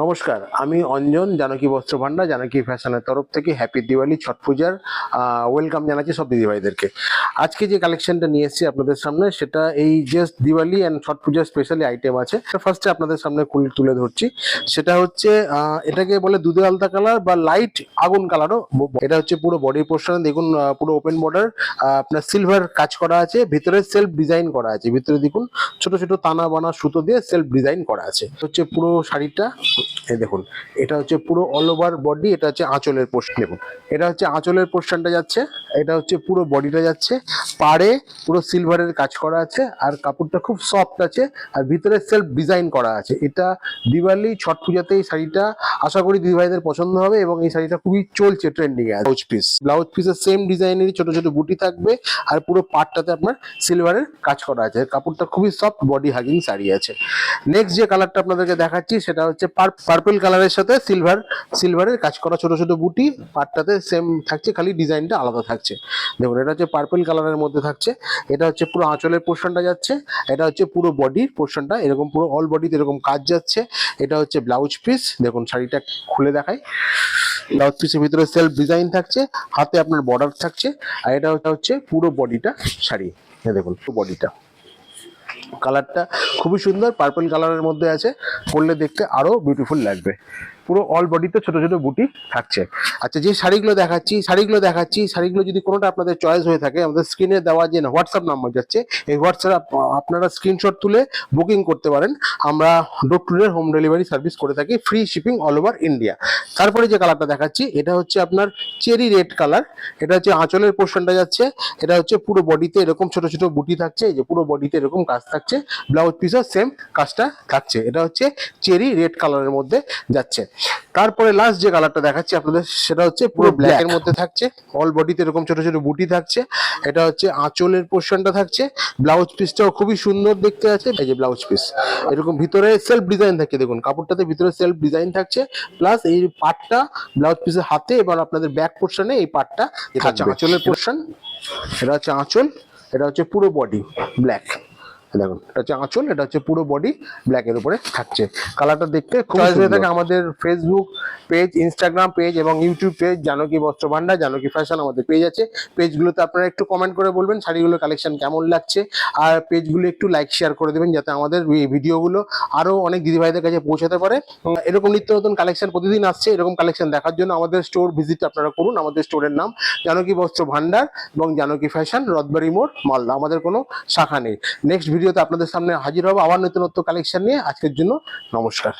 নমস্কার, আমি অঞ্জন, জানকী বস্ত্র ভান্ডার, জানকী ফ্যাশনের তরফ থেকে হ্যাপি দিওয়ালি, ছট পূজার ওয়েলকাম জানাচ্ছি সব দিদিভাইদেরকে। আজকে যে কালেকশনটা নিয়ে এসেছি আপনাদের সামনে, সেটা এই জাস্ট দিওয়ালি অ্যান্ড ছট পূজার স্পেশালি আইটেম আছে। ফার্স্টে আপনাদের সামনে তুলে ধরছি, সেটা হচ্ছে এটাকে বলে দুধে আলতা কালার বা লাইট আগুন কালারও। এটা হচ্ছে পুরো বডি পোর্শন, দেখুন পুরো ওপেন বর্ডার, আপনার সিলভার কাজ করা আছে, ভিতরে সেলফ ডিজাইন করা আছে। ভিতরে দেখুন ছোট ছোট তানা বানা সুতো দিয়ে সেলফ ডিজাইন করা আছে। হচ্ছে পুরো শাড়িটা, এই দেখুন, এটা হচ্ছে পুরো অল ওভার বডি। এটা হচ্ছে আঁচলের পোর্শন, দেখুন এটা হচ্ছে আঁচলের পোর্শনটা যাচ্ছে, এটা হচ্ছে পুরো বডিটা যাচ্ছে। পাড়ে পুরো সিলভারের কাজ করা আছে, আর কাপড়টা খুব সফট আছে, আর ভিতরে সেলফ ডিজাইন করা আছে। এটা দিওয়ালি ছট পূজাতে এই শাড়িটা আশা করি দিদিভাইদের পছন্দ হবে, এবং এই শাড়িটা খুবই চলছে ট্রেন্ডিং এ। ব্লাউজ পিসের সেম ডিজাইনেরই ছোট ছোট বুটি থাকবে, আর পুরো পাটটাতে আপনার সিলভারের কাজ করা আছে। কাপড়টা খুবই সফট, বডি হাগিং শাড়ি আছে। নেক্সট যে কালারটা আপনাদেরকে দেখাচ্ছি, সেটা হচ্ছে পার্পল কালারের সাথে সিলভারের কাজ করা ছোট ছোট বুটি। পাটটাতে সেম থাকছে, খালি ডিজাইনটা আলাদা থাকছে। দেখুন এটা হচ্ছে পার্পল কালারের মধ্যে থাকছে। এটা হচ্ছে পুরো আঁচলের পোর্শনটা যাচ্ছে, এটা হচ্ছে পুরো বডির পোর্শনটা, এরকম পুরো অল বডিতে এরকম কাজ যাচ্ছে। এটা হচ্ছে ব্লাউজ পিস, দেখুন শাড়িটা খুলে দেখাই। ব্লাউজ পিসের ভিতরে সেলফ ডিজাইন থাকছে, হাতে আপনার বর্ডার থাকছে, আর এটা হচ্ছে পুরো বডিটা শাড়ি। দেখুন বডিটা, কালারটা খুবই সুন্দর, পার্পল কালারের মধ্যে আছে, পরলে দেখতে আরো বিউটিফুল লাগবে। পুরো অল বডিতে ছোট ছোট বুটি থাকছে। আচ্ছা, যে শাড়িগুলো শাড়িগুলো যদি কোনোটা আপনাদের চয়েস হয়ে থাকে, আমাদের স্ক্রিনে দেওয়া যে হোয়াটসঅ্যাপ নাম্বার যাচ্ছে, এই হোয়াটসঅ্যাপ আপনারা স্ক্রিনশট তুলে বুকিং করতে পারেন। আমরা door to door home delivery service করে থাকি, free shipping all over India. তারপরে যে কালারটা দেখাচ্ছি, এটা হচ্ছে আপনার চেরি রেড কালার। এটা হচ্ছে আঁচলের পোর্শনটা যাচ্ছে, এটা হচ্ছে পুরো বডিতে এরকম ছোট ছোট বুটি থাকছে, এই যে পুরো বডিতে এরকম কাজ থাকছে। ব্লাউজ পিসও সেম কাজটা থাকছে। এটা হচ্ছে চেরি রেড কালারের মধ্যে যাচ্ছে। তারপরে লাস্ট যে কালারটা দেখাচ্ছি আপনাদের, সেটা হচ্ছে পুরো ব্ল্যাক এর মধ্যে থাকছে, অল বডিতে এরকম ছোট ছোট বুটি থাকছে। এটা হচ্ছে আঁচলের পোর্শনটা থাকছে। ব্লাউজ পিসটাও খুবই সুন্দর দেখতে আছে, এই যে ব্লাউজ পিস এরকম ভিতরে সেলফ ডিজাইন থাকছে। দেখুন কাপড়টাতে ভিতরে সেলফ ডিজাইন থাকছে, প্লাস এই পাটটা ব্লাউজ পিসের হাতে, এবার আপনাদের ব্যাক পোর্শনে এই পাটটা থাকছে। আঁচলের পোর্শন, এটা হচ্ছে আঁচল, এটা হচ্ছে পুরো বডি ব্ল্যাক। দেখুন এটা হচ্ছে আঁচল, এটা হচ্ছে পুরো বডি ব্ল্যাকের উপরে থাকছে। কালারটা দেখতে খুব হয়ে থাকে। আমাদের ফেসবুক পেজ, ইনস্টাগ্রাম পেজ এবং ইউটিউব পেজ জানকী বস্ত্র ভান্ডার, জানকী ফ্যাশন আমাদের পেজ আছে। পেজগুলোতে আপনারা একটু কমেন্ট করে বলবেন শাড়িগুলোর কালেকশন কেমন লাগছে, আর পেজগুলো একটু লাইক শেয়ার করে দেবেন, যাতে আমাদের ভিডিওগুলো আরো অনেক দিদিভাইদের কাছে পৌঁছাতে পারে। এরকম নিত্য নতুন কালেকশন প্রতিদিন আসছে। এরকম কালেকশন দেখার জন্য আমাদের স্টোর ভিজিট আপনারা করুন। আমাদের স্টোরের নাম জানকী বস্ত্র ভান্ডার এবং জানকী ফ্যাশন, রথবাড়ি মোড়, মালদা। আমাদের কোনো শাখা নেই। নেক্সট ভিডিওতে আপনাদের সামনে হাজির হবো আবার নতুন কালেকশন নিয়ে। আজকের জন্য নমস্কার।